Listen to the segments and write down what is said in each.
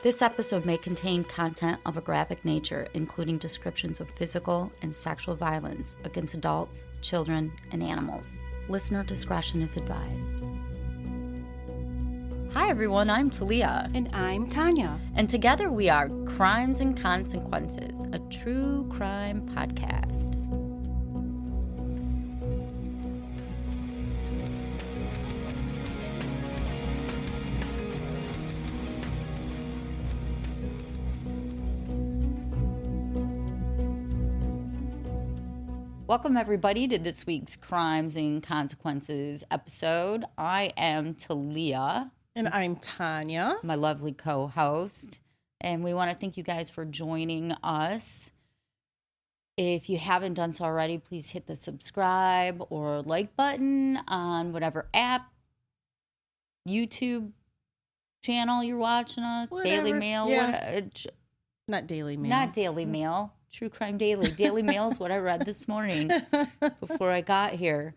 This episode may contain content of a graphic nature, including descriptions of physical and sexual violence against adults, children, and animals. Listener discretion is advised. Hi everyone, I'm Talia. And I'm Tanya. And together we are Crimes and Consequences, a true crime podcast. Welcome, everybody, to this week's Crimes and Consequences episode. I am Talia. And I'm Tanya. My lovely co-host. And we want to thank you guys for joining us. If you haven't done so already, please hit the subscribe or like button on whatever app, YouTube channel you're watching us, Whatever. Daily Mail. Yeah. Not Daily Mail. Not Daily Mail. True Crime Daily. Daily Mail is what I read this morning before I got here.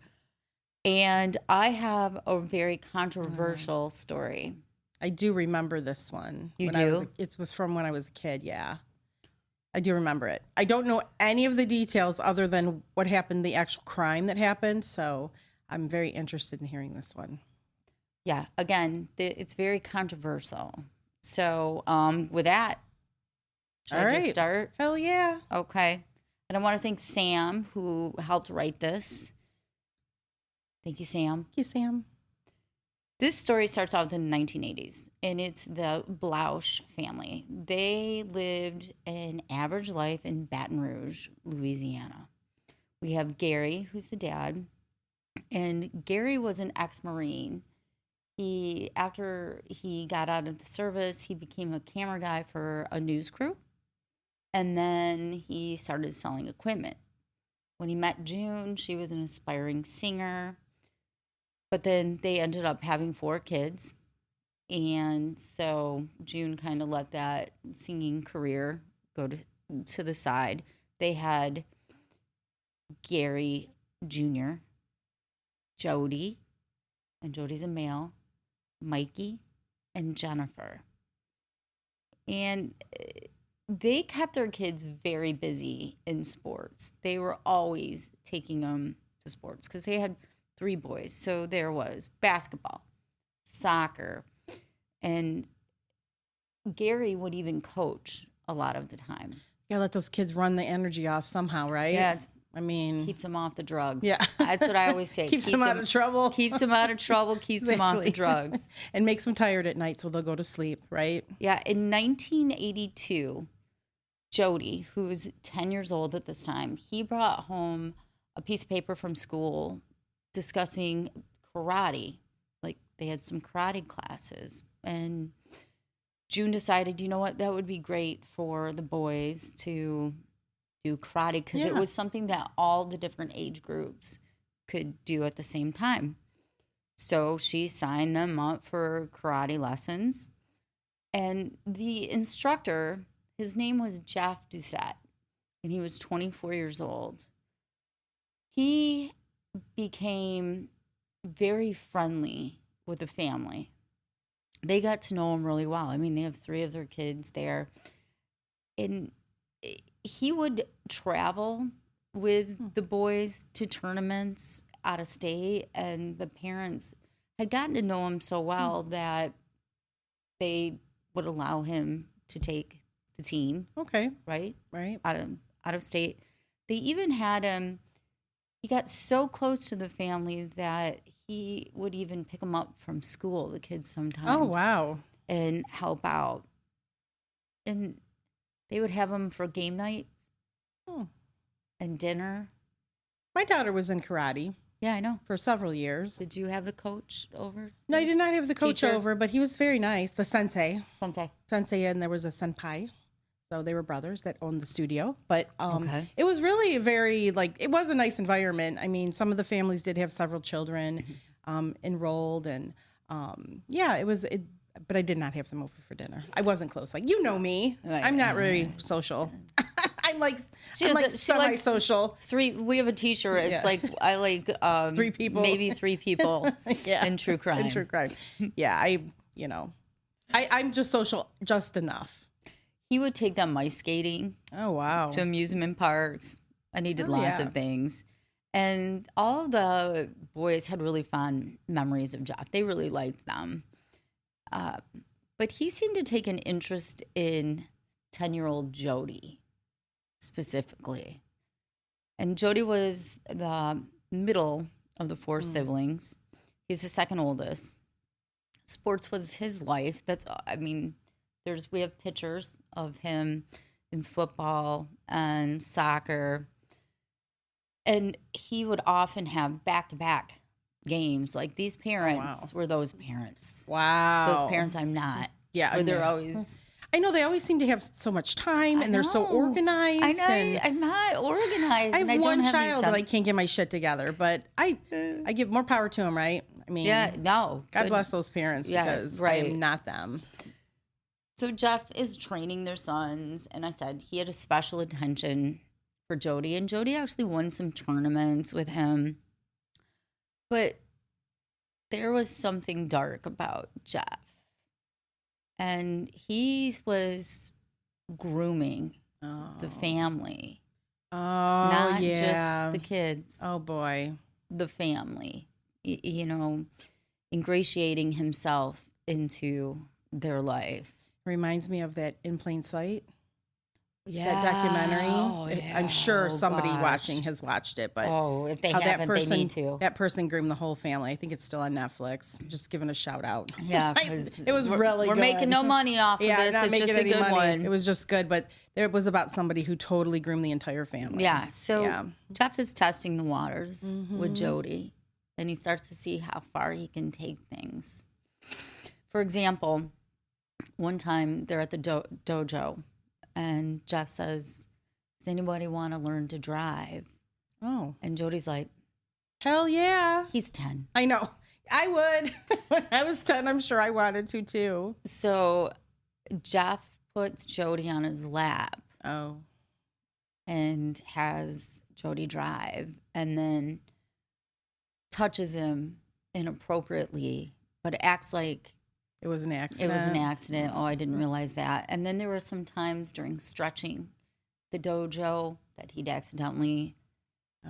And I have a very controversial story. I do remember this one. You do? It was from when I was a kid, yeah. I do remember it. I don't know any of the details other than what happened, the actual crime that happened. So I'm very interested in hearing this one. Yeah, again, it's very controversial. So with that, should I just start? Hell yeah. Okay. And I want to thank Sam, who helped write this. Thank you, Sam. Thank you, Sam. This story starts out in the 1980s, and it's the Plauche family. They lived an average life in Baton Rouge, Louisiana. We have Gary, who's the dad, and Gary was an ex-Marine. After he got out of the service, he became a camera guy for a news crew. And then he started selling equipment. When he met June, she was an aspiring singer. But then they ended up having 4 kids. And so June kind of let that singing career go to the side. They had Gary Jr., Jody, and Jody's a male, Mikey, and Jennifer. And they kept their kids very busy in sports. They were always taking them to sports because they had 3 boys. So there was basketball, soccer, and Gary would even coach a lot of the time. You gotta let those kids run the energy off somehow, right? Yeah, keeps them off the drugs. Yeah. That's what I always say. keeps them out of trouble. Keeps them out of trouble, keeps them off the drugs. And makes them tired at night so they'll go to sleep, right? Yeah, in 1982, Jody, who was 10 years old at this time, he brought home a piece of paper from school discussing karate. Like, they had some karate classes. And June decided, you know what, that would be great for the boys to do karate because it was something that all the different age groups could do at the same time. So she signed them up for karate lessons. And the instructor, his name was Jeff Doucet, and he was 24 years old. He became very friendly with the family. They got to know him really well. I mean, they have 3 of their kids there. And he would travel with the boys to tournaments out of state, and the parents had gotten to know him so well that they would allow him to take the team. Okay. Right? Right. Out of state. They even had him, he got so close to the family that he would even pick them up from school, the kids sometimes. Oh, wow. And help out. And they would have him for game night and dinner. My daughter was in karate. Yeah, I know. For several years. Did you have the coach over? No, I did not have the coach Teacher? over, but he was very nice. The sensei. Sensei. And there was a senpai. So they were brothers that owned the studio. But Okay. It was really it was a nice environment. I mean, some of the families did have several children enrolled. And but I did not have them over for dinner. I wasn't close. Like, you know me. Right. I'm not very social. I'm like She semi-social. We have a T-shirt. It's like I like 3 people, maybe 3 people in true crime. In true crime, yeah. I'm just social just enough. He would take them ice skating Oh, wow. to amusement parks, and he did lots yeah. of things. And all the boys had really fond memories of Jeff. They really liked them. But he seemed to take an interest in 10-year-old Jody specifically. And Jody was the middle of the four siblings. He's the second oldest. Sports was his life. We have pictures of him in football and soccer. And he would often have back-to-back games. Like these parents were those parents. Wow. Those parents I'm not. Yeah. Where they're always... I know they always seem to have so much time and they're so organized. I know. I'm not organized. I have and one don't child that I can't get my shit together, but I give more power to him, right? I mean, God bless those parents because I am not them. So Jeff is training their sons, and I said he had a special attention for Jody, and Jody actually won some tournaments with him. But there was something dark about Jeff. And he was grooming the family. Oh, not just the kids. Oh, boy. The family. Ingratiating himself into their life. Reminds me of that In Plain Sight. Yeah. That documentary. Oh, yeah. I'm sure somebody watching has watched it, but if they haven't, they need to. That person groomed the whole family. I think it's still on Netflix. I'm just giving a shout out. Yeah, because it was really we're good. making no money off of this. Not it's making just a any good money. one. It was just good, but it was about somebody who totally groomed the entire family. Yeah. So Jeff is testing the waters with Jody, and he starts to see how far he can take things. For example, one time they're at the dojo, and Jeff says, "Does anybody want to learn to drive?" Oh. And Jody's like, "Hell yeah." He's 10. I know. I would. When I was 10, I'm sure I wanted to too. So Jeff puts Jody on his lap. Oh. And has Jody drive, and then touches him inappropriately, but acts like it was an accident. It was an accident. Oh, I didn't realize that. And then there were some times during stretching the dojo that he'd accidentally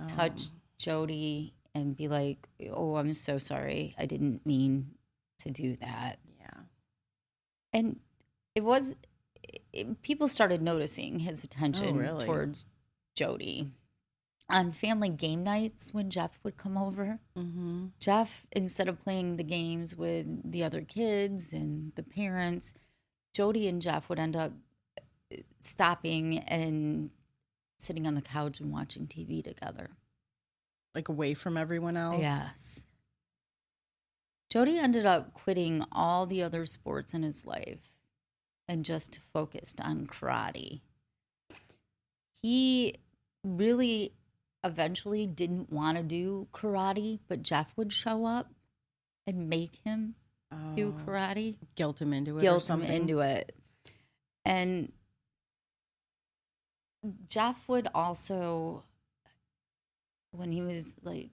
touch Jody and be like, "Oh, I'm so sorry. I didn't mean to do that." Yeah. And people started noticing his attention towards Jody. On family game nights when Jeff would come over, Jeff, instead of playing the games with the other kids and the parents, Jody and Jeff would end up stopping and sitting on the couch and watching TV together. Like away from everyone else? Yes. Jody ended up quitting all the other sports in his life and just focused on karate. He really eventually didn't want to do karate, but Jeff would show up and make him do karate. Guilt him into it. Guilt him into it. And Jeff would also, when he was like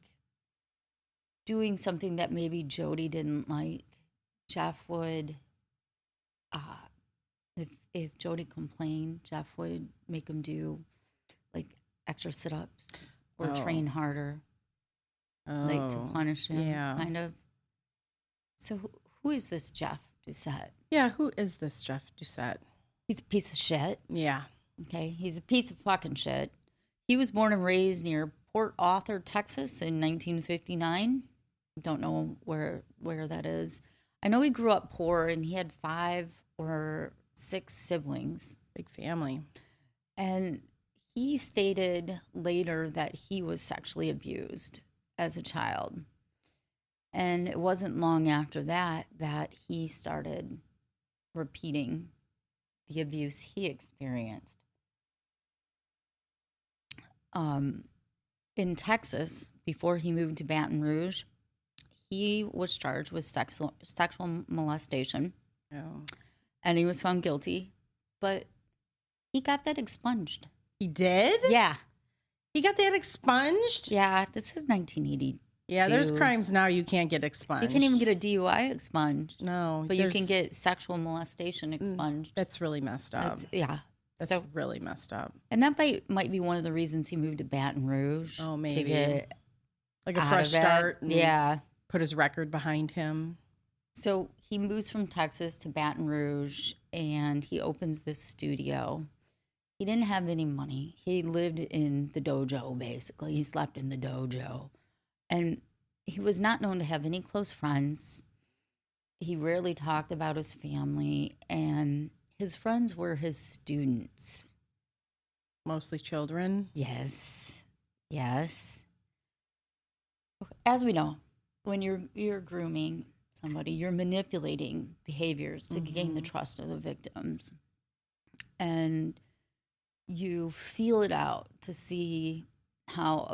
doing something that maybe Jody didn't like, Jeff would, if Jody complained, Jeff would make him do like extra sit-ups or train harder, like to punish him, kind of. So who is this Jeff Doucet? Yeah, who is this Jeff Doucet? He's a piece of shit. Yeah. Okay, he's a piece of fucking shit. He was born and raised near Port Arthur, Texas in 1959. Don't know where that is. I know he grew up poor and he had 5 or 6 siblings. Big family. And he stated later that he was sexually abused as a child. And it wasn't long after that he started repeating the abuse he experienced. In Texas, before he moved to Baton Rouge, he was charged with sexual molestation. Oh. And he was found guilty, but he got that expunged. He did? Yeah. He got that expunged? Yeah, this is 1980. Yeah, there's to- crimes now you can't get expunged. You can't even get a DUI expunged. No, But you can get sexual molestation expunged. That's really messed up. That's really messed up. And that might be one of the reasons he moved to Baton Rouge. Oh, maybe. To get like a out fresh of it. start. And Yeah. put his record behind him. So he moves from Texas to Baton Rouge, and he opens this studio. He didn't have any money. He lived in the dojo, basically. He slept in the dojo. And he was not known to have any close friends. He rarely talked about his family, and his friends were his students. Mostly children. Yes. Yes. As we know, when you're grooming somebody, you're manipulating behaviors to gain the trust of the victims. And you feel it out to see how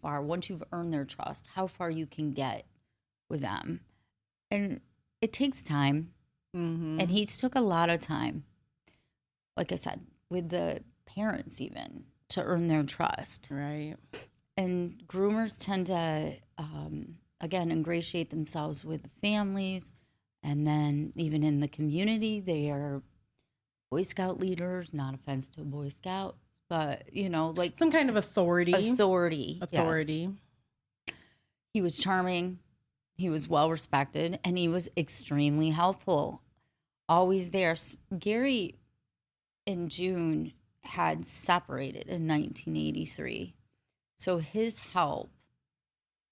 far, once you've earned their trust, how far you can get with them. And it takes time. And he took a lot of time, like I said, with the parents even, to earn their trust. Right. And groomers tend to, again, ingratiate themselves with the families. And then even in the community, they are Boy Scout leaders, not offense to Boy Scouts, but, like some kind of authority. Authority. Yes. He was charming. He was well respected, and he was extremely helpful. Always there. Gary and June had separated in 1983. So his help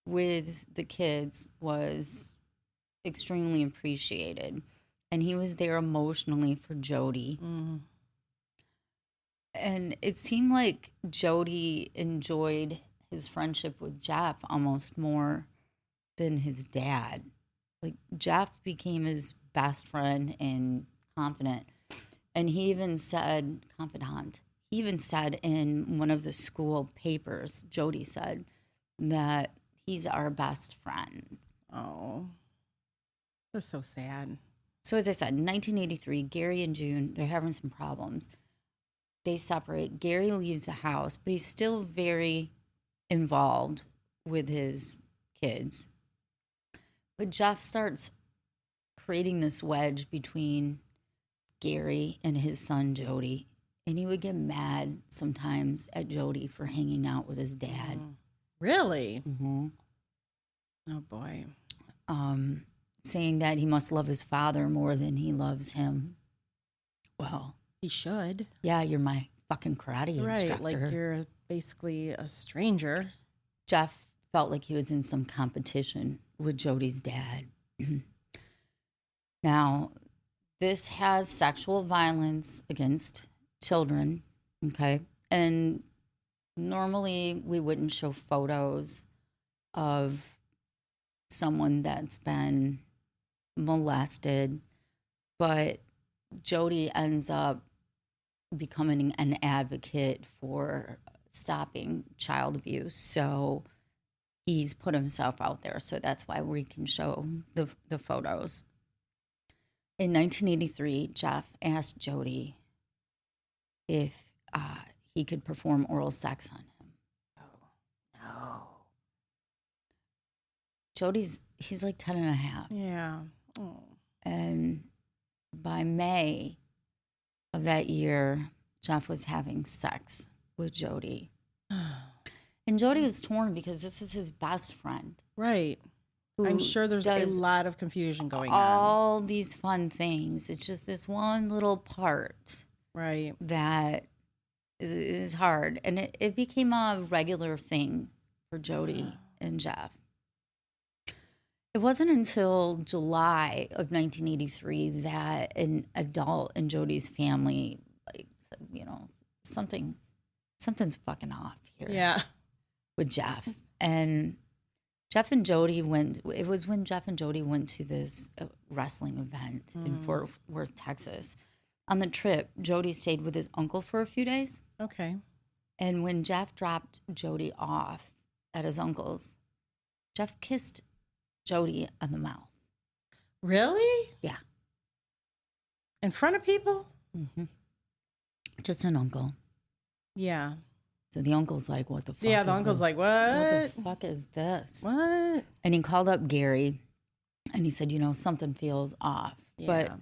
with the kids was extremely appreciated. And he was there emotionally for Jody. And it seemed like Jody enjoyed his friendship with Jeff almost more than his dad. Like, Jeff became his best friend and confidant. And he even said, confidant, he even said in one of the school papers, Jody said, that he's our best friend. Oh, that's so sad. So as I said, in 1983, Gary and June, they're having some problems. They separate. Gary leaves the house, but he's still very involved with his kids. But Jeff starts creating this wedge between Gary and his son, Jody. And he would get mad sometimes at Jody for hanging out with his dad. Really? Mm-hmm. Oh, boy. Saying that he must love his father more than he loves him. Well, he should. Yeah, you're my fucking karate instructor. Right, like you're basically a stranger. Jeff felt like he was in some competition with Jody's dad. Now, this has sexual violence against children, okay? And normally we wouldn't show photos of someone that's been molested, but Jody ends up becoming an advocate for stopping child abuse. So he's put himself out there. So that's why we can show the photos. In 1983, Jeff asked Jody if he could perform oral sex on him. No. He's like 10 and a half. Yeah. Oh. And by May of that year, Jeff was having sex with Jody. And Jody was torn because this is his best friend. Right. I'm sure there's a lot of confusion going on. All these fun things. It's just this one little part. Right. That is hard. And it became a regular thing for Jody and Jeff. It wasn't until July of 1983 that an adult in Jody's family, like, said, something's fucking off here. Yeah. With Jeff. And Jeff and Jody it was when Jeff and Jody went to this wrestling event in Fort Worth, Texas. On the trip, Jody stayed with his uncle for a few days. Okay. And when Jeff dropped Jody off at his uncle's, Jeff kissed Jody on the mouth. Really? Yeah. In front of people? Mm-hmm. Just an uncle. Yeah. So the uncle's like, what the fuck? Yeah, the uncle's like, what? What the fuck is this? What? And he called up Gary and he said, something feels off. Yeah. But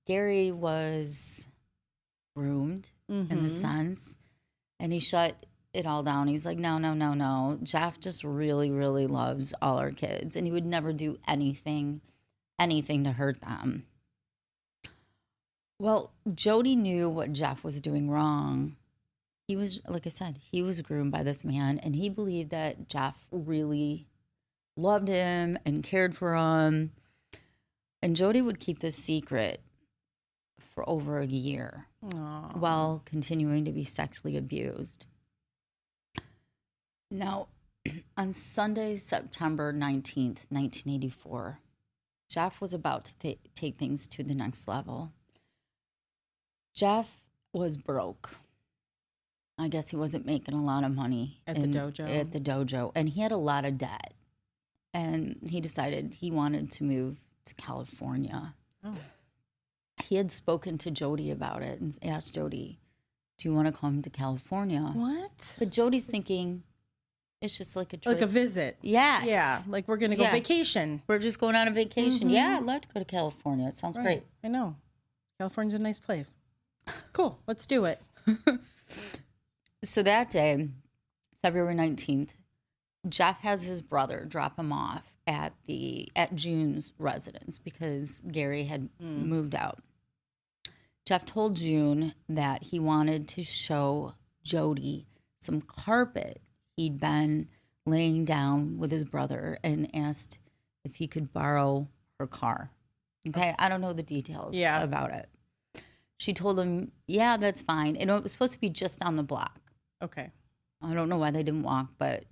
Gary was groomed in the sense, and he shut it all down. He's like, no. Jeff just really, really loves all our kids, and he would never do anything to hurt them. Well, Jody knew what Jeff was doing wrong. He was, like I said, he was groomed by this man, and he believed that Jeff really loved him and cared for him. And Jody would keep this secret for over a year. Aww. While continuing to be sexually abused. Now, on Sunday, September 19th, 1984, Jeff was about to take things to the next level. Jeff was broke. I guess he wasn't making a lot of money At the dojo, and he had a lot of debt. And he decided he wanted to move to California. Oh. He had spoken to Jody about it and asked Jody, do you want to come to California? What? But Jody's thinking, it's just like a trip. Like a visit. Yes. Yeah, like we're going to go vacation. We're just going on a vacation. Yeah, I'd love to go to California. It sounds great. I know. California's a nice place. Cool, let's do it. So that day, February 19th, Jeff has his brother drop him off at June's residence because Gary had moved out. Jeff told June that he wanted to show Jody some carpet he'd been laying down with his brother and asked if he could borrow her car. Okay, I don't know the details about it. She told him, yeah, that's fine. And it was supposed to be just on the block. Okay. I don't know why they didn't walk, but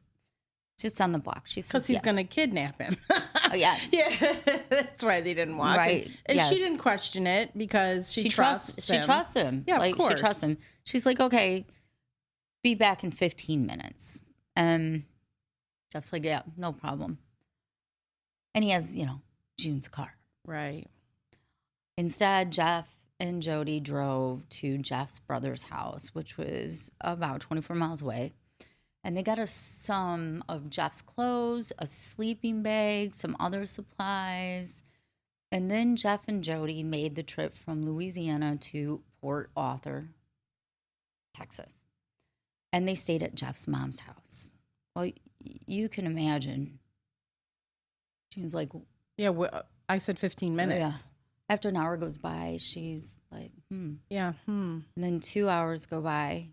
it's just on the block. She says because he's going to kidnap him. Oh, yes. Yeah, that's why they didn't walk. Right. And she didn't question it because she trusts him. She trusts him. Yeah, of course. She trusts him. She's like, okay, be back in 15 minutes. And Jeff's like, yeah, no problem. And he has, June's car. Right. Instead, Jeff and Jody drove to Jeff's brother's house, which was about 24 miles away. And they got us some of Jeff's clothes, a sleeping bag, some other supplies. And then Jeff and Jody made the trip from Louisiana to Port Arthur, Texas. And they stayed at Jeff's mom's house. Well, you can imagine. June's like... Yeah, I said 15 minutes. Yeah. After an hour goes by, she's like, Yeah, And then 2 hours go by,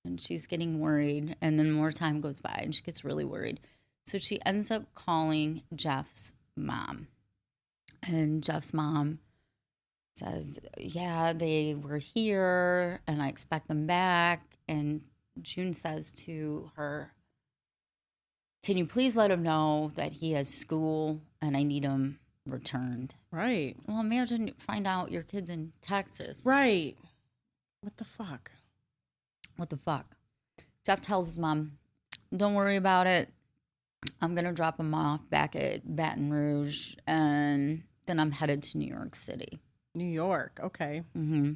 and she's getting worried. And then more time goes by, and she gets really worried. So she ends up calling Jeff's mom. And Jeff's mom says, yeah, they were here, and I expect them back. And June says to her, can you please let him know that he has school and I need him returned? Right. Well, imagine find out your kid's in Texas. Right. What the fuck? What the fuck? Jeff tells his mom, don't worry about it. I'm going to drop him off back at Baton Rouge, and then I'm headed to New York City. New York. Okay. Mm-hmm.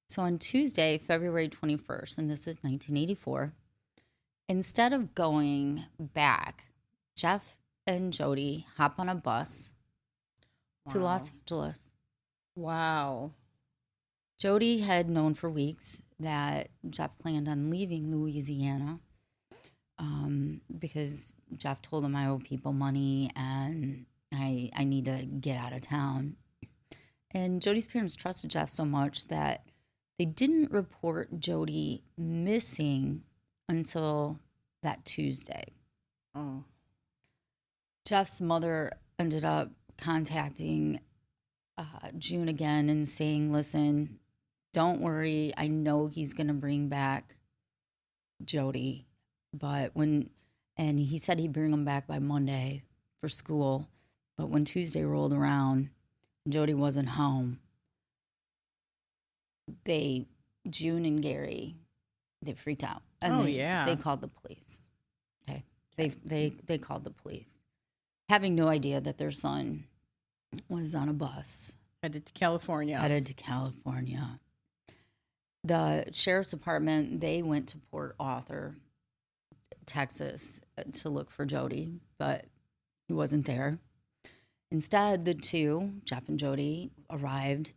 So on Tuesday, February 21st, and this is 1984, instead of going back, Jeff and Jody hop on a bus to Los Angeles. Wow. Jody had known for weeks that Jeff planned on leaving Louisiana because Jeff told him I owe people money and I need to get out of town. And Jody's parents trusted Jeff so much that they didn't report Jody missing until that Tuesday. Oh. Jeff's mother ended up contacting June again and saying, listen, don't worry. I know he's going to bring back Jody. And he said he'd bring him back by Monday for school. But when Tuesday rolled around, Jody wasn't home. June and Gary, they freaked out. And they called the police. Okay. They called the police, having no idea that their son was on a bus. Headed to California. The sheriff's department, they went to Port Arthur, Texas, to look for Jody, but he wasn't there. Instead, the two, Jeff and Jody, arrived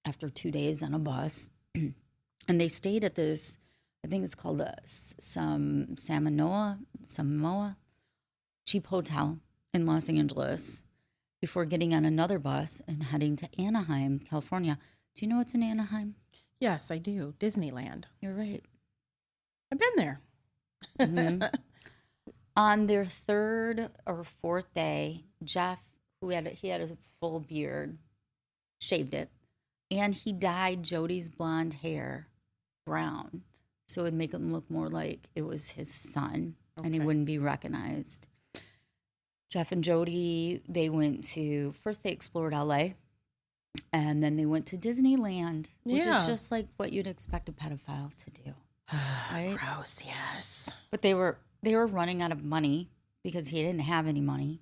after 2 days on a bus, and they stayed at this, I think it's called some Samoa cheap hotel in Los Angeles before getting on another bus and heading to Anaheim, California. Do you know what's in Anaheim? Yes, I do. Disneyland. You're right. I've been there. Mm-hmm. On their third or fourth day, Jeff, he had a full beard, shaved it, and he dyed Jody's blonde hair brown so it would make him look more like it was his son, and he wouldn't be recognized. Jeff and Jody, first they explored LA, and then they went to Disneyland, which is just like what you'd expect a pedophile to do. Right? Gross, yes. But they were running out of money because he didn't have any money.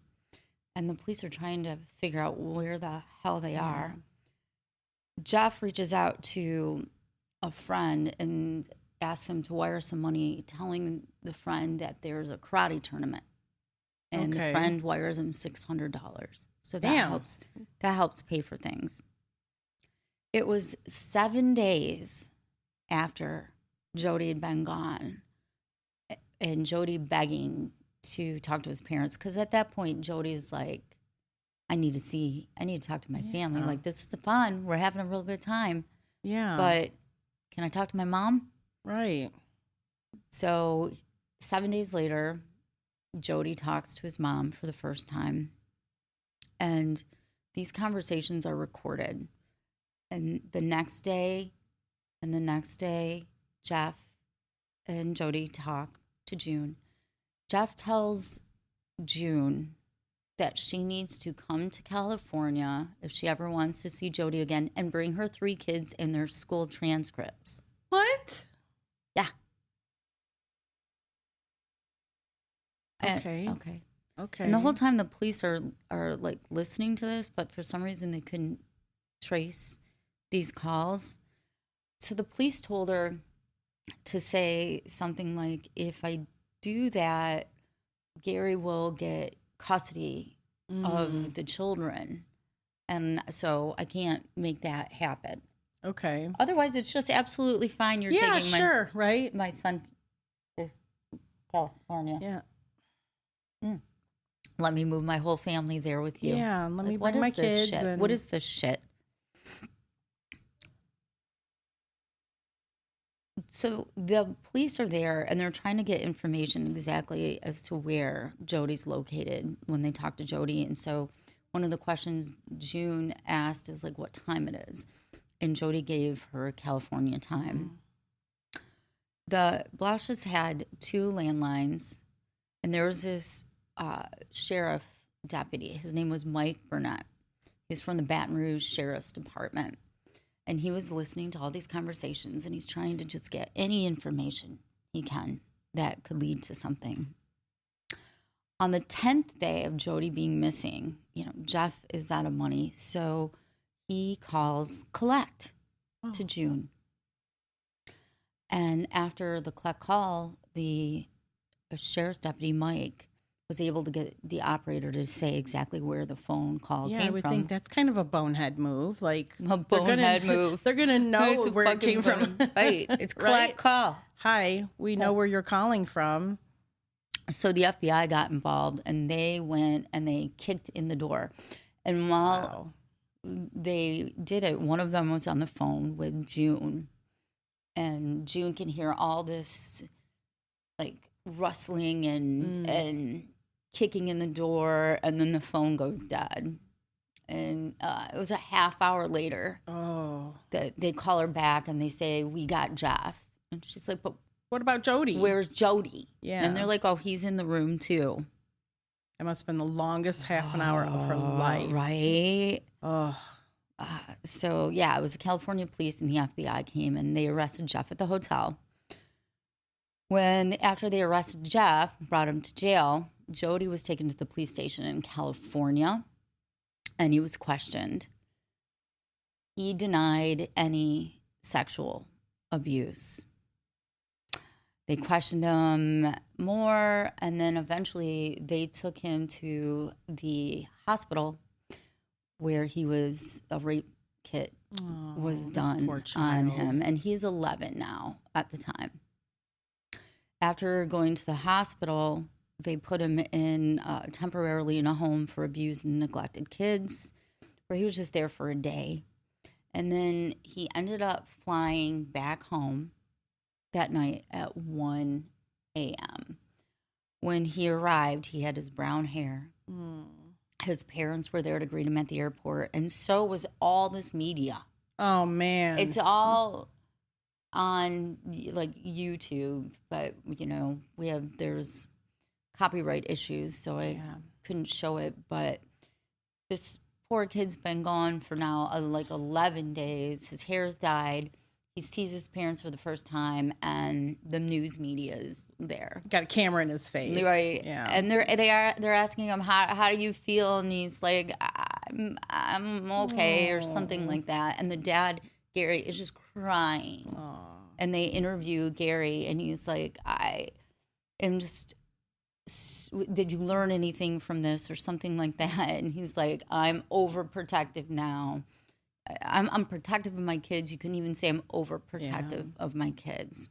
And the police are trying to figure out where the hell they are. Jeff reaches out to a friend and asks him to wire some money, telling the friend that there's a karate tournament. And the friend wires him $600. So that helps pay for things. It was 7 days after Jody had been gone, and Jody begging to talk to his parents, because at that point Jody's like, I need to talk to my family. Like, this is fun. We're having a real good time. Yeah. But can I talk to my mom? Right. So 7 days later, Jody talks to his mom for the first time. And these conversations are recorded. And the next day, Jeff and Jody talk to June. Jeff tells June that she needs to come to California if she ever wants to see Jody again and bring her 3 kids and their school transcripts. What? Yeah. Okay. Okay. And the whole time the police are like listening to this, but for some reason they couldn't trace these calls. So the police told her to say something like, if I do that, Gary will get custody of the children. And so I can't make that happen. Okay. Otherwise, it's just absolutely fine. You're taking my son to California. Yeah. Let me move my whole family there with you. Yeah, let me bring my kids. What is this shit? So the police are there, and they're trying to get information exactly as to where Jody's located when they talk to Jody. And so one of the questions June asked is like what time it is. And Jody gave her California time. The Plauches had 2 landlines, and there was this sheriff deputy. His name was Mike Burnett. He was from the Baton Rouge Sheriff's Department. And he was listening to all these conversations, and he's trying to just get any information he can that could lead to something. On the 10th day of Jody being missing, Jeff is out of money, so he calls collect to June. And after the collect call, the sheriff's deputy, Mike, was able to get the operator to say exactly where the phone call came from. Yeah, I would think that's kind of a bonehead move. Like a bonehead move. They're going to know where it came from. Right. It's collect call. Hi, we know where you're calling from. So the FBI got involved, and they went and they kicked in the door. And while they did it, one of them was on the phone with June. And June can hear all this, like, rustling and kicking in the door, and then the phone goes dead. And it was a half hour later that they call her back, and they say, we got Jeff. And she's like, but what about Jody? Where's Jody? Yeah. And they're like, oh, he's in the room too. It must have been the longest half an hour of her life. Right? So, yeah, it was the California police and the FBI came, and they arrested Jeff at the hotel. After they arrested Jeff, brought him to jail, Jody was taken to the police station in California, and he was questioned. He denied any sexual abuse. They questioned him more, and then eventually they took him to the hospital where a rape kit was done on him. And he's 11 now at the time. After going to the hospital, they put him in temporarily in a home for abused and neglected kids, where he was just there for a day. And then he ended up flying back home that night at 1 a.m. When he arrived, he had his brown hair. His parents were there to greet him at the airport, and so was all this media. Oh, man. It's all on like YouTube, but there's copyright issues, so I couldn't show it. But this poor kid's been gone for now like 11 days. His hair's dyed. He sees his parents for the first time, and the news media is there. Got a camera in his face, right? Yeah, and they're asking him how do you feel, and he's like, I'm okay, or something like that. And the dad, Gary, is just crying. And they interview Gary, and he's like, I am just. Did you learn anything from this, or something like that? And he's like, I'm overprotective now. I'm protective of my kids. You couldn't even say I'm overprotective of my kids.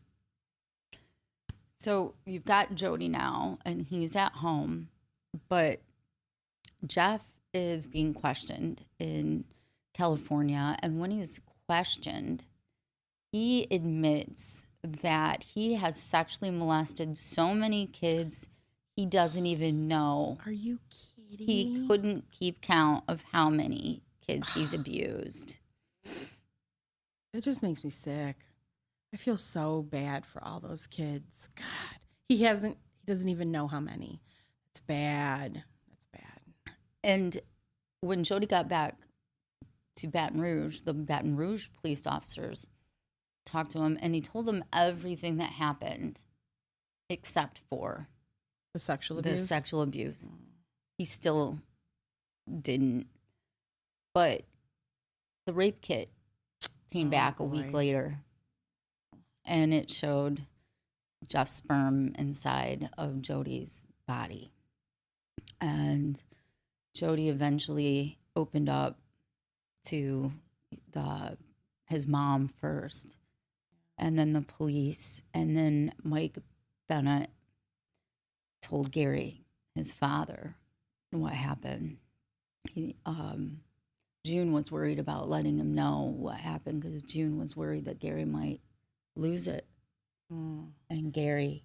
So you've got Jody now, and he's at home, but Jeff is being questioned in California. And when he's questioned, he admits that he has sexually molested so many kids he doesn't even know. Are you kidding? He couldn't keep count of how many kids he's abused. It just makes me sick. I feel so bad for all those kids. God, he doesn't even know how many. It's bad. That's bad. And when Jody got back to Baton Rouge, the Baton Rouge police officers talked to him, and he told them everything that happened except for the sexual abuse. He still didn't. But the rape kit came back a week later, and it showed Jeff's sperm inside of Jody's body. And Jody eventually opened up to his mom first, and then the police, and then Mike Bennett told Gary, his father, what happened. June was worried about letting him know what happened, because June was worried that Gary might lose it. And Gary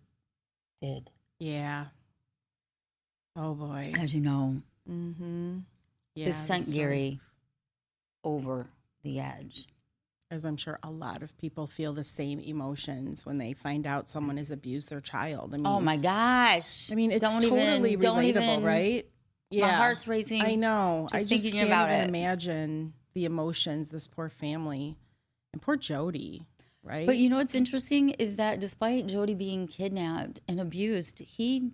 did. Yeah. Oh, boy. As you know. Mm-hmm. Yeah, this sent Gary over the edge. As I'm sure a lot of people feel the same emotions when they find out someone has abused their child. I mean, oh, my gosh. I mean, it's totally relatable, right? Yeah. My heart's racing. I know. I just thinking can't about even it. imagine the emotions, this poor family. And poor Jody, right? But you know what's interesting is that despite Jody being kidnapped and abused, he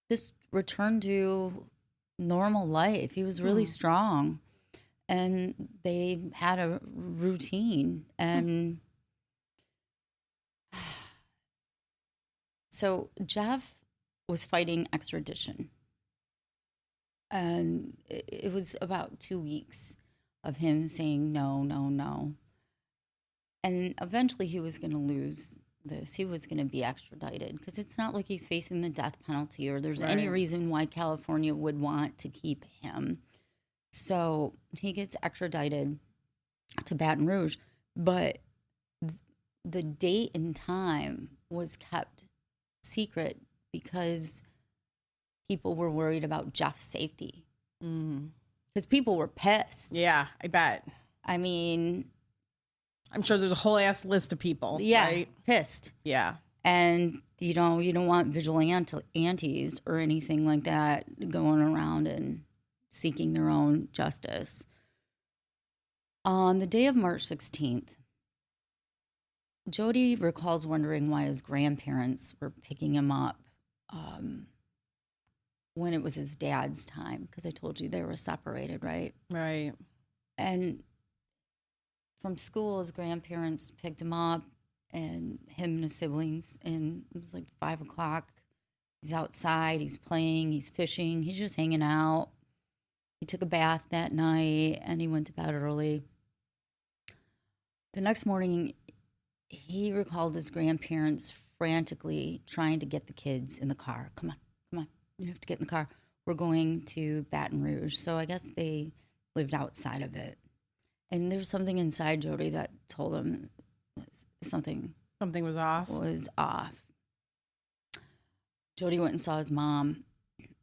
just returned to normal life. He was really strong. And they had a routine. And so Jeff was fighting extradition. And it was about 2 weeks of him saying no, no, no. And eventually he was going to lose this. He was going to be extradited, because it's not like he's facing the death penalty or there's any reason why California would want to keep him. So he gets extradited to Baton Rouge, but the date and time was kept secret because people were worried about Jeff's safety. Because people were pissed. Yeah, I bet. I mean, I'm sure there's a whole ass list of people. Yeah, right? pissed. Yeah. And, you don't want vigilantes or anything like that going around and seeking their own justice. On the day of March 16th, Jody recalls wondering why his grandparents were picking him up when it was his dad's time, because I told you they were separated, right? Right. And from school, his grandparents picked him up, and him and his siblings, and it was like 5 o'clock. He's outside, he's playing, he's fishing, he's just hanging out. He took a bath that night, and he went to bed early. The next morning, he recalled his grandparents frantically trying to get the kids in the car. Come on, you have to get in the car. We're going to Baton Rouge. So I guess they lived outside of it. And there's something inside Jody that told him something Something was off. Jody went and saw his mom,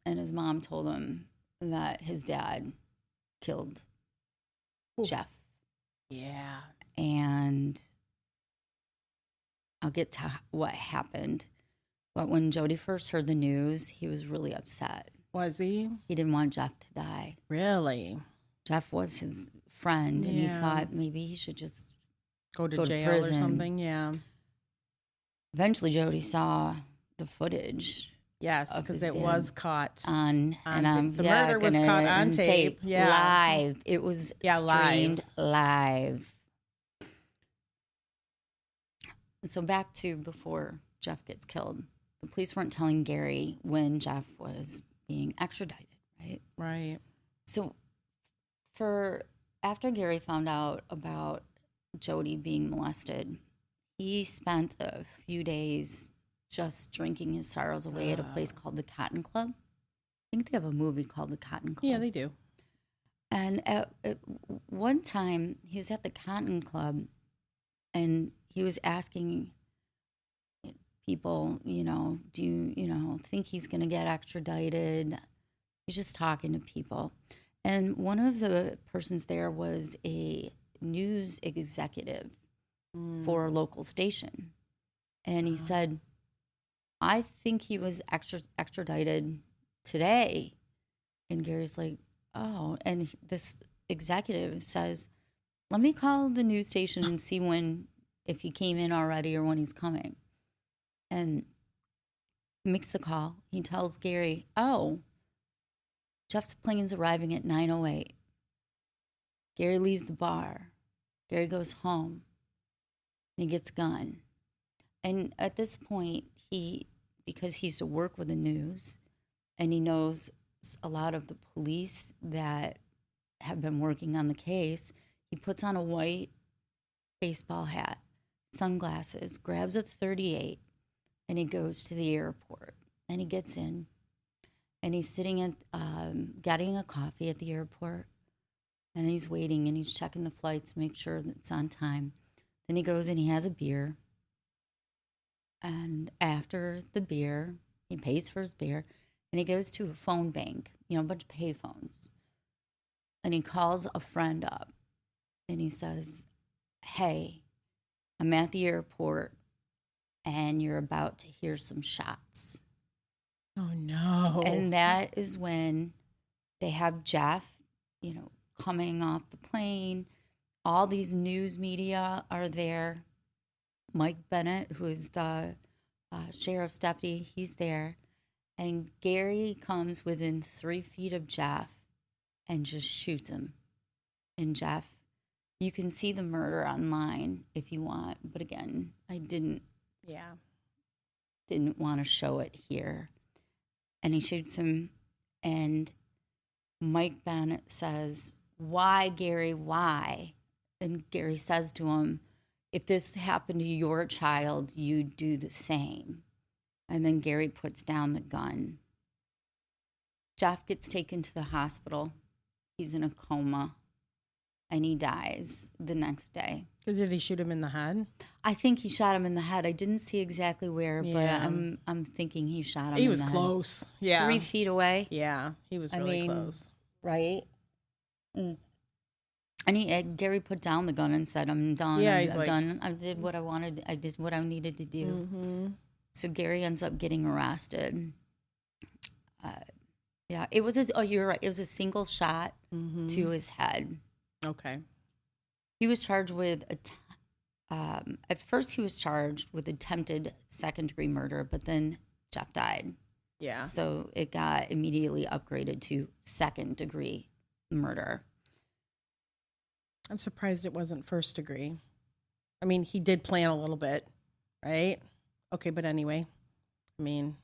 and his mom told him that his dad killed Jeff. Yeah. And I'll get to what happened. But when Jody first heard the news, he was really upset. Was he? He didn't want Jeff to die. Really? Jeff was his friend, and he thought maybe he should just go to jail prison. or something. Yeah. Eventually, Jody saw the footage. Yes, because it was caught on the murder was caught on tape. Yeah. Live. It was streamed live. So back to before Jeff gets killed. The police weren't telling Gary when Jeff was being extradited, right? Right. So after Gary found out about Jody being molested, he spent a few days just drinking his sorrows away at a place called the Cotton Club. I think they have a movie called the Cotton Club. Yeah, they do. And at one time, he was at the Cotton Club, and he was asking people, do you, think he's going to get extradited? He's just talking to people. And one of the persons there was a news executive for a local station. And he said, I think he was extradited today. And Gary's like, oh. And this executive says, let me call the news station and see if he came in already or when he's coming. And he makes the call. He tells Gary, oh, Jeff's plane's arriving at 9:08. Gary leaves the bar. Gary goes home. And he gets a gun. And at this point, because he used to work with the news, and he knows a lot of the police that have been working on the case, he puts on a white baseball hat, sunglasses, grabs a .38, and he goes to the airport. And he gets in, and he's sitting at getting a coffee at the airport, and he's waiting, and he's checking the flights, make sure that it's on time. Then he goes and he has a beer. And after the beer, he pays for his beer, and he goes to a phone bank, a bunch of pay phones. And he calls a friend up, and he says, hey, I'm at the airport, and you're about to hear some shots. Oh, no. And that is when they have Jeff, coming off the plane. All these news media are there. Mike Bennett, who is the sheriff's deputy, he's there. And Gary comes within 3 feet of Jeff and just shoots him. And Jeff, you can see the murder online if you want. But again, I didn't want to show it here. And he shoots him. And Mike Bennett says, why, Gary, why? And Gary says to him, if this happened to your child, you'd do the same. And then Gary puts down the gun. Jeff gets taken to the hospital. He's in a coma, and he dies the next day. Did he shoot him in the head? I think he shot him in the head. I didn't see exactly where, but I'm thinking he shot him in the head. He was close. Yeah. 3 feet away. Yeah, he was really close. Right? And Gary put down the gun and said, I'm done. Yeah, I'm done. I did what I wanted. I did what I needed to do. Mm-hmm. So Gary ends up getting arrested. It was you're right. It was a single shot to his head. Okay. He was charged with, at first he was charged with attempted second-degree murder, but then Jeff died. Yeah. So it got immediately upgraded to second-degree murder. I'm surprised it wasn't first degree. I mean, he did plan a little bit, right? Okay, but anyway, I mean,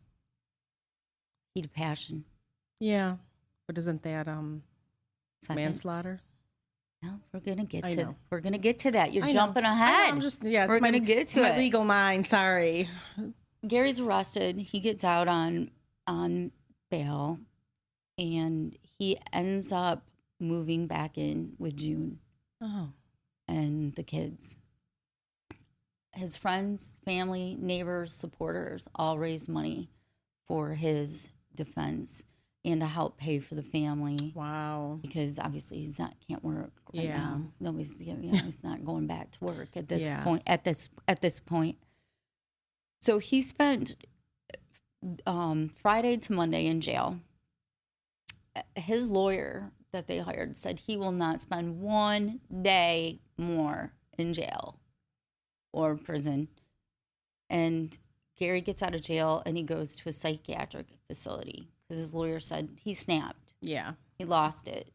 Heat of passion. yeah. But isn't that Second. manslaughter? No, we're gonna get I to know. we're gonna get to that. You're I know. jumping I know, ahead. I'm just yeah. We're gonna get it's to my it. legal mind. Sorry. Gary's arrested. He gets out on bail, and he ends up moving back in with June Oh, and the kids. His friends, family, neighbors, supporters all raised money for his defense and to help pay for the family. wow. Because obviously can't work right Yeah. now. Nobody's he's not going back to work at this Yeah. point. At this point, so he spent Friday to Monday in jail. His lawyer that they hired said he will not spend 1 day more in jail or prison. And Gary gets out of jail and he goes to a psychiatric facility because his lawyer said he snapped. Yeah. He lost it.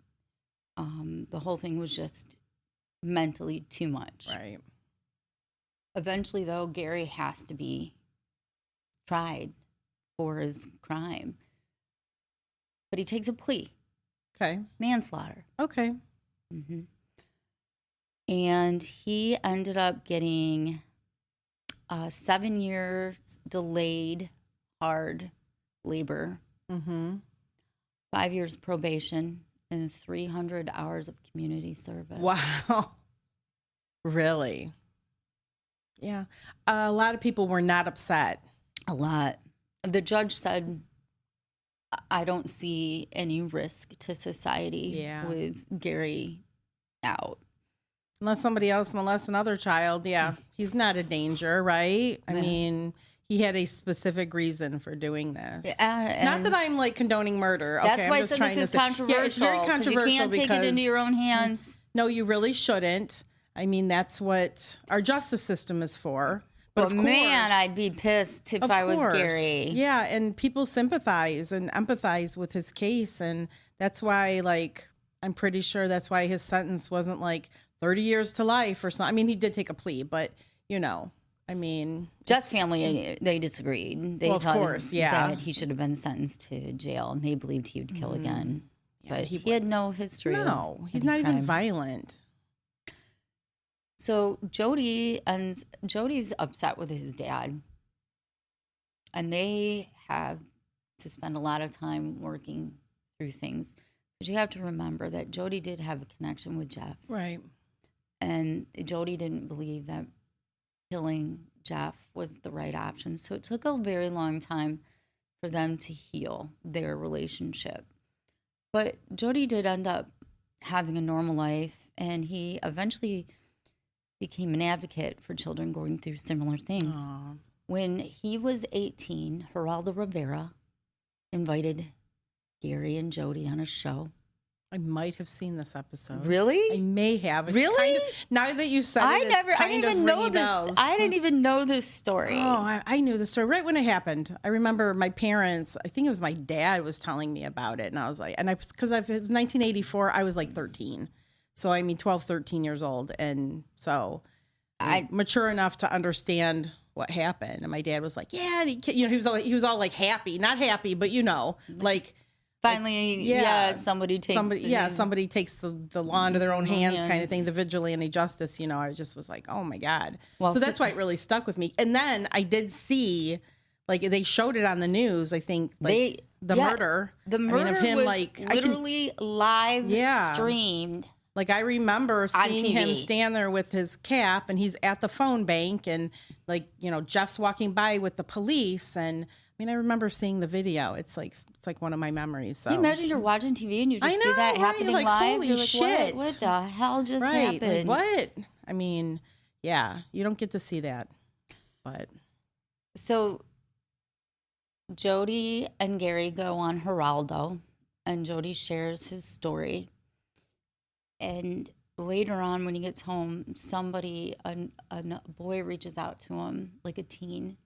The whole thing was just mentally too much. Right. Eventually, though, Gary has to be tried for his crime. But he takes a plea. Okay. Manslaughter. Okay. Mm-hmm. And he ended up getting 7 years delayed hard labor, Mm-hmm. 5 years probation, and 300 hours of community service. Wow. Really? Yeah. A lot of people were not upset. A lot. The judge said, I don't see any risk to society with Gary out. Unless somebody else molests another child, yeah, he's not a danger, right? I mean, he had a specific reason for doing this. Not that I'm like condoning murder. That's okay, why I'm I just said this is controversial. Yeah, it's very controversial. You can't take it into your own hands. No, you really shouldn't. I mean, that's what our justice system is for. But of course, man, I'd be pissed if I was Gary. Yeah, and people sympathize and empathize with his case, and that's why, like, I'm pretty sure that's why his sentence wasn't like 30 years to life or something. I mean, he did take a plea, but you know, I mean, Jeff's family, they disagreed. They Well, of thought course, yeah. that he should have been sentenced to jail, and they believed he would kill again. Yeah, but he had no history. No, he's any not even crime. violent. So Jody's upset with his dad, and they have to spend a lot of time working through things. But you have to remember that Jody did have a connection with Jeff, Right. and Jody didn't believe that killing Jeff was the right option. So it took a very long time for them to heal their relationship. But Jody did end up having a normal life, and he eventually became an advocate for children going through similar things. Aw. When he was 18, Geraldo Rivera invited Gary and Jody on a show. I might have seen this episode. Really? I may have. It's Really? Kind of, now that you said I it, didn't even know this. bells. I didn't even know this story. Oh, I knew the story right when it happened. I remember my parents, I think it was my dad was telling me about it. And I was like, because it was 1984, I was like 13. So, I mean, 12, 13 years old. And so I'm mature enough to understand what happened. And my dad was like, yeah, and he was all like happy, not happy, but like Finally, somebody takes somebody takes the law into their own hands kind of thing, the vigilante justice, I just was like, oh my God. Well, so that's why it really stuck with me. And then I did see, like, they showed it on the news, I think, like, the murder. The murder of him, was like, literally live streamed. Like, I remember seeing him TV. stand there with his cap, and he's at the phone bank, and, like, Jeff's walking by with the police, and I mean, I remember seeing the video. It's like one of my memories. So. Can you imagine you're watching TV and you just I know, see that right? happening Like, live? holy You're like, shit. What the hell just Right. happened? Like, what? I mean, yeah, you don't get to see that. But So Jody and Gary go on Geraldo, and Jody shares his story. And later on, when he gets home, a boy reaches out to him, like a teen,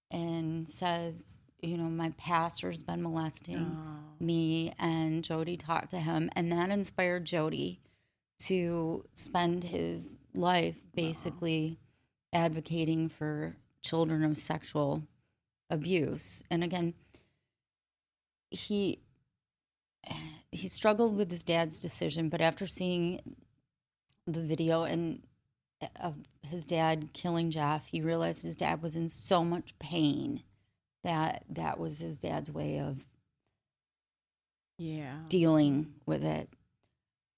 and says, my pastor's been molesting me, and Jody talked to him. And that inspired Jody to spend his life basically advocating for children of sexual abuse. And again, he struggled with his dad's decision, but after seeing the video and of his dad killing Jeff, he realized his dad was in so much pain that that was his dad's way of dealing with it.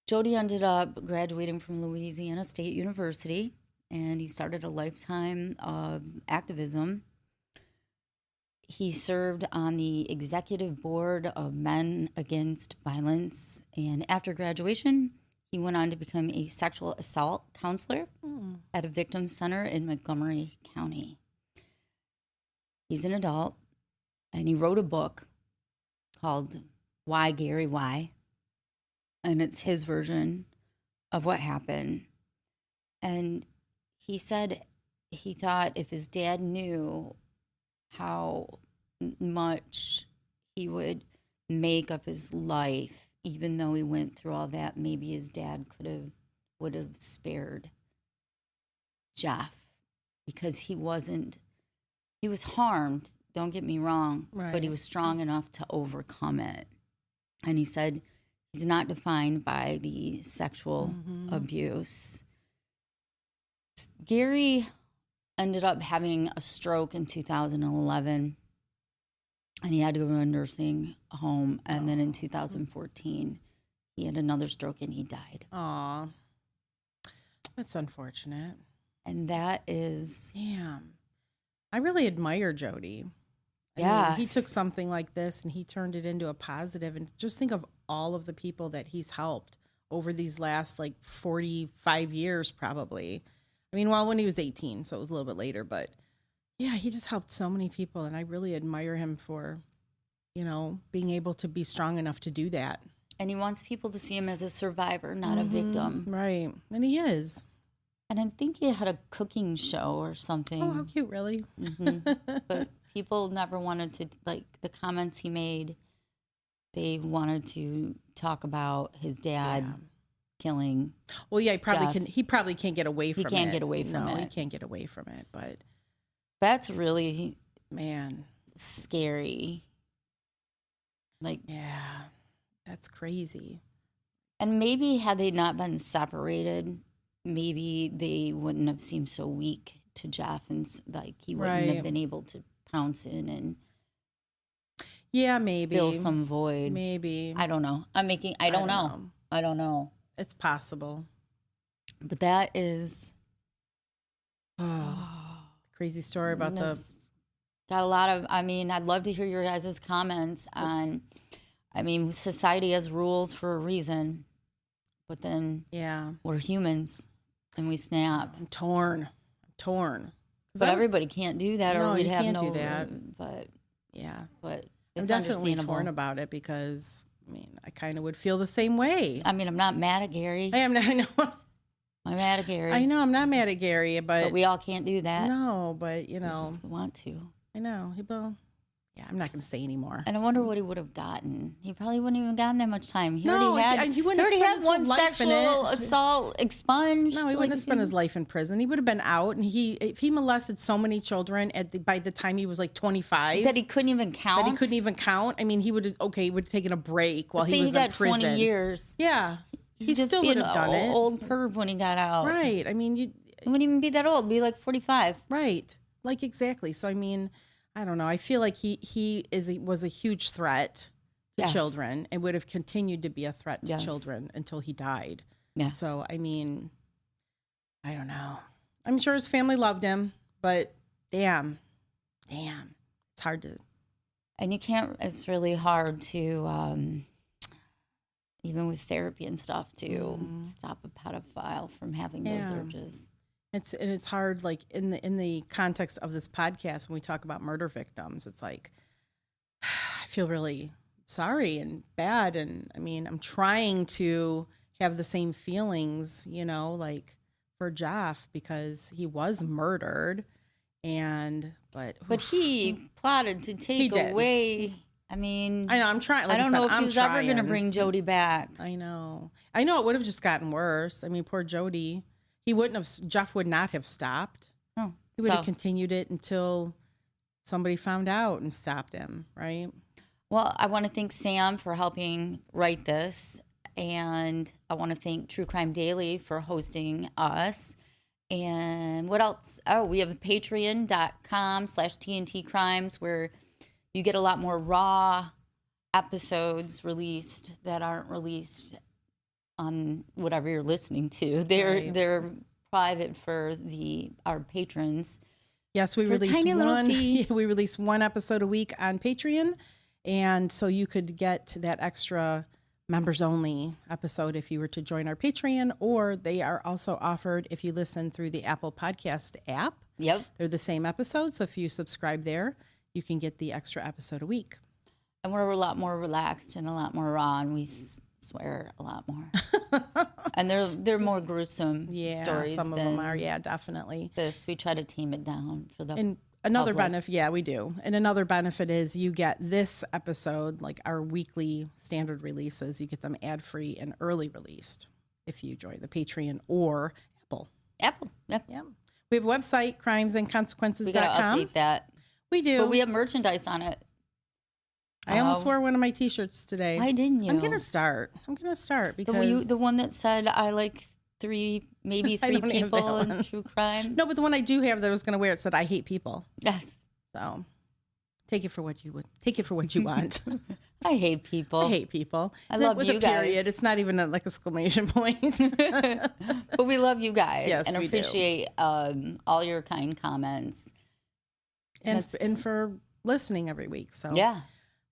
Jody ended up graduating from Louisiana State University, and he started a lifetime of activism. He served on the executive board of Men Against Violence, and after graduation, he went on to become a sexual assault counselor at a victim center in Montgomery County. He's an adult, and he wrote a book called Why, Gary, Why? And it's his version of what happened. And he said he thought if his dad knew how much he would make of his life, even though he went through all that, maybe his dad would have spared Jeff, because he was harmed, don't get me wrong, but he was strong enough to overcome it. And he said he's not defined by the sexual abuse. Gary ended up having a stroke in 2011, and he had to go to a nursing home. And then in 2014, he had another stroke and he died. Aw, that's unfortunate. And that is... Damn. I really admire Jody. Yeah. He took something like this and he turned it into a positive. And just think of all of the people that he's helped over these last 45 years, probably. I mean, well, when he was 18, so it was a little bit later. But yeah, he just helped so many people. And I really admire him for, being able to be strong enough to do that. And he wants people to see him as a survivor, not a victim. Right. And he is. And I think he had a cooking show or something. Oh, how cute, really? But people never wanted to, the comments he made, they wanted to talk about his dad killing. Well, yeah, Jeff. He probably can't get away from it. He can't get away from it. No, he can't get away from it. But that's really, scary. Yeah, that's crazy. And maybe had they not been separated, maybe they wouldn't have seemed so weak to Jeff, and he wouldn't have been able to pounce in and maybe fill some void. Maybe. I don't know. I don't know. I don't know. It's possible. But that is crazy story about got a lot of, I'd love to hear your guys' comments on, society has rules for a reason, but then we're humans and we snap. I'm torn. But everybody can't do that, or we'd have no. Do that. But but it's I'm definitely understandable. torn about it because I kind of would feel the same way. I'm not mad at Gary. I am not. I know. I'm mad at Gary. I know I'm not mad at Gary, but we all can't do that. No, but We just want to. I know. I'm not going to say anymore. And I wonder what he would have gotten. He probably wouldn't even gotten that much time. He wouldn't already had one sexual assault expunged. No, he wouldn't have spent his life in prison. He would have been out, and if he molested so many children by the time he was 25, that he couldn't even count. He would have taken a break while he was in prison. 20 years. Yeah, he still would have done it. Old perv when he got out. Right. He wouldn't even be that old. Be 45. Right. Exactly. So I don't know. I feel like he was a huge threat to children and would have continued to be a threat to children until he died. Yeah. So I don't know. I'm sure his family loved him, but damn, it's hard to. And you can't. It's really hard to, even with therapy and stuff, to stop a pedophile from having those urges. It's hard, in the context of this podcast, when we talk about murder victims, it's I feel really sorry and bad, and I'm trying to have the same feelings, for Jeff, because he was murdered, but he plotted to take away. I mean, I know. I'm trying. Like I don't said, know if I'm he was ever going to trying. bring Jody back. I know. I know it would have just gotten worse. I mean, poor Jody. He wouldn't have. Jeff would not have stopped. Oh, He would have continued it until somebody found out and stopped him. Right. Well, I want to thank Sam for helping write this. And I want to thank True Crime Daily for hosting us. And what else? Oh, we have a patreon.com/TNT Crimes where you get a lot more raw episodes released that aren't released on whatever you're listening to. They're private for our patrons. Yes, we release one. We release one episode a week on Patreon, and so you could get that extra members only episode if you were to join our Patreon, or they are also offered if you listen through the Apple Podcast app. Yep. They're the same episodes. So if you subscribe there, you can get the extra episode a week. And we're a lot more relaxed and a lot more raw, and we swear a lot more. And they're more gruesome stories. Some of them are. Yeah, definitely. This, we try to tame it down for the And another benefit, yeah, we do. And another benefit is you get this episode, like our weekly standard releases, you get them ad-free and early released if you join the Patreon or Apple. Apple, yep. Yeah. We have a website, crimesandconsequences.com. We got to update that. We do. But we have merchandise on it. I almost wore one of my T-shirts today. Why didn't you? I'm gonna start because the one that said I like maybe three people in true crime. No, but the one I do have that I was gonna wear, it said I hate people. Yes. So take it for what you want. I hate people. I hate people. I love with you a period. guys. It's not even like exclamation point. But we love you guys. Yes, and we appreciate all your kind comments. And for listening every week. So yeah.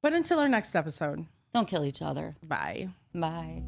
But until our next episode. Don't kill each other. Bye. Bye.